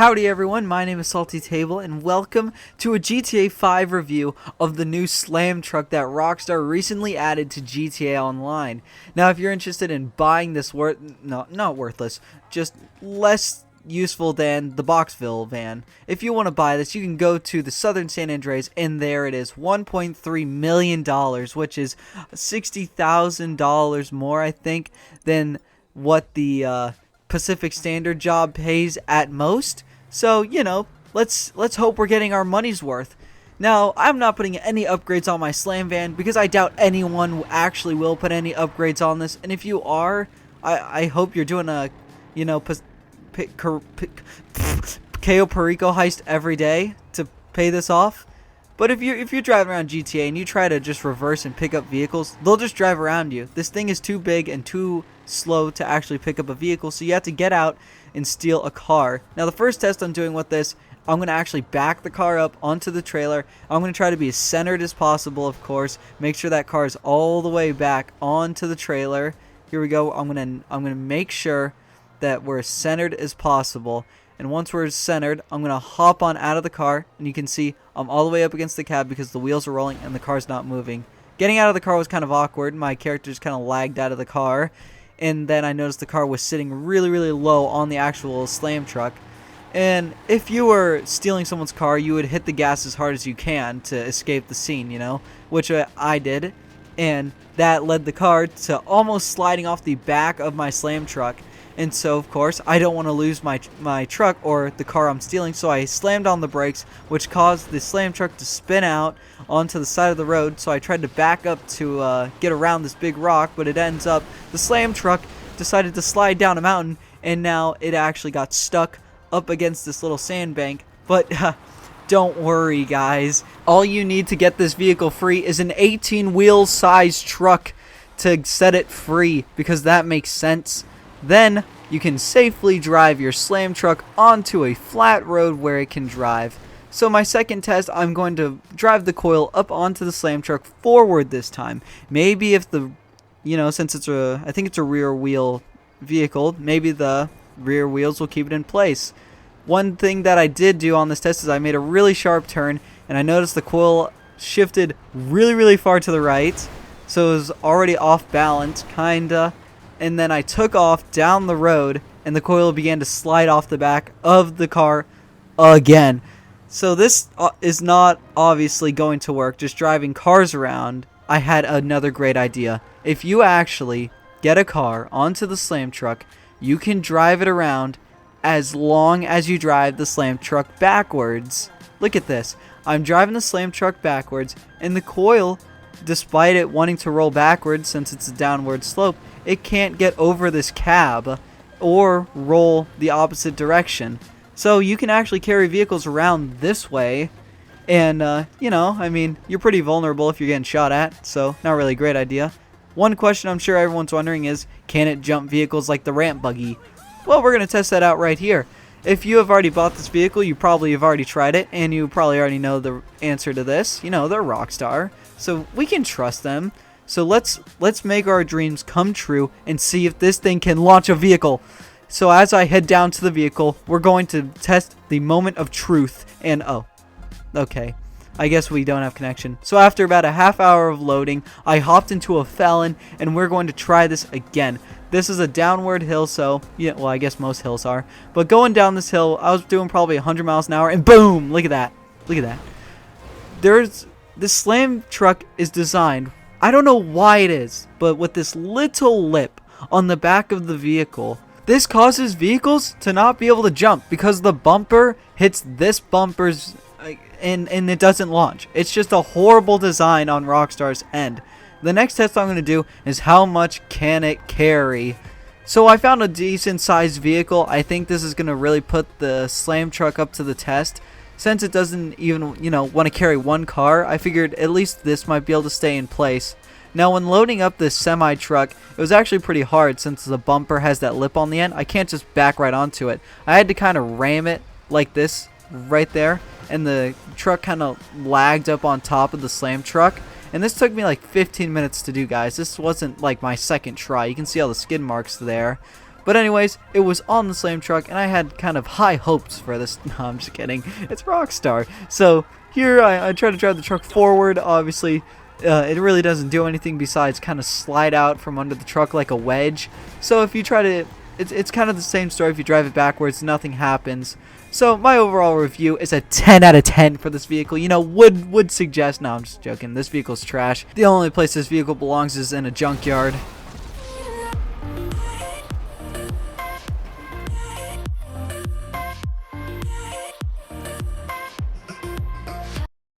Howdy everyone, my name is Salty Table and welcome to a GTA 5 review of the new Slam truck that Rockstar recently added to GTA Online. Now if you're interested in buying this not worthless, just less useful than the Boxville van, if you want to buy this you can go to the Southern San Andreas and there it is, $1.3 million, which is $60,000 more I think than what the Pacific Standard job pays at most. So, you know, let's hope we're getting our money's worth. Now, I'm not putting any upgrades on my Slam van because I doubt anyone actually will put any upgrades on this. And if you are, I hope you're doing a, you know, Cayo Perico heist every day to pay this off. But if you're driving around GTA and you try to just reverse and pick up vehicles, they'll just drive around you. This thing is too big and too slow to actually pick up a vehicle, so you have to get out and steal a car. Now the first test I'm doing with this, I'm going to actually back the car up onto the trailer. I'm going to try to be as centered as possible, of course. Make sure that car is all the way back onto the trailer. Here we go. I'm going to make sure that we're as centered as possible. And once we're centered, I'm going to hop on out of the car, and you can see I'm all the way up against the cab because the wheels are rolling and the car's not moving. Getting out of the car was kind of awkward. My character just kind of lagged out of the car. And then I noticed the car was sitting really, really low on the actual Slam truck. And if you were stealing someone's car, you would hit the gas as hard as you can to escape the scene, you know, which I did. And that led the car to almost sliding off the back of my Slam truck. And so, of course, I don't want to lose my truck or the car I'm stealing, so I slammed on the brakes, which caused the Slam truck to spin out onto the side of the road. So I tried to back up to get around this big rock, but it ends up the Slam truck decided to slide down a mountain, and now it actually got stuck up against this little sandbank. But don't worry, guys. All you need to get this vehicle free is an 18-wheel size truck to set it free, because that makes sense. Then you can safely drive your Slam truck onto a flat road where it can drive. So my second test, I'm going to drive the coil up onto the Slam truck forward this time. Maybe if the, you know, since I think it's a rear wheel vehicle, maybe the rear wheels will keep it in place. One thing that I did do on this test is I made a really sharp turn, and I noticed the coil shifted really, really far to the right. So it was already off balance, kinda. And then I took off down the road, and the coil began to slide off the back of the car again. So this is not obviously going to work, just driving cars around. I had another great idea. If you actually get a car onto the Slam truck, you can drive it around as long as you drive the Slam truck backwards. Look at this. I'm driving the Slam truck backwards, and the coil, despite it wanting to roll backwards since it's a downward slope, it can't get over this cab or roll the opposite direction. So you can actually carry vehicles around this way. And, you know, I mean, you're pretty vulnerable if you're getting shot at. So, not really a great idea. One question I'm sure everyone's wondering is, can it jump vehicles like the ramp buggy? Well, we're going to test that out right here. If you have already bought this vehicle, you probably have already tried it. And you probably already know the answer to this. You know, they're Rockstar. So we can trust them. So let's make our dreams come true and see if this thing can launch a vehicle. So as I head down to the vehicle, we're going to test the moment of truth. And oh, okay, I guess we don't have connection. So after about a half hour of loading, I hopped into a Felon, and we're going to try this again. This is a downward hill, so yeah, well, I guess most hills are. But going down this hill, I was doing probably 100 miles an hour, and boom! Look at that. Look at that. This Slam truck is designed, I don't know why it is, but with this little lip on the back of the vehicle, this causes vehicles to not be able to jump because the bumper hits this bumper's and it doesn't launch. It's just a horrible design on Rockstar's end. The next test I'm going to do is how much can it carry. So I found a decent sized vehicle. I think this is going to really put the Slam truck up to the test. Since it doesn't even, you know, want to carry one car, I figured at least this might be able to stay in place. Now, when loading up this semi-truck, it was actually pretty hard since the bumper has that lip on the end. I can't just back right onto it. I had to kind of ram it like this right there, and the truck kind of lagged up on top of the Slam truck. And this took me like 15 minutes to do, guys. This wasn't like my second try. You can see all the skid marks there. But anyways, it was on the same truck, and I had kind of high hopes for this. No, I'm just kidding. It's Rockstar. So here I try to drive the truck forward. Obviously, it really doesn't do anything besides kind of slide out from under the truck like a wedge. So if you try to, it's kind of the same story. If you drive it backwards, nothing happens. So my overall review is a 10 out of 10 for this vehicle. You know, would suggest, no, I'm just joking, this vehicle's trash. The only place this vehicle belongs is in a junkyard.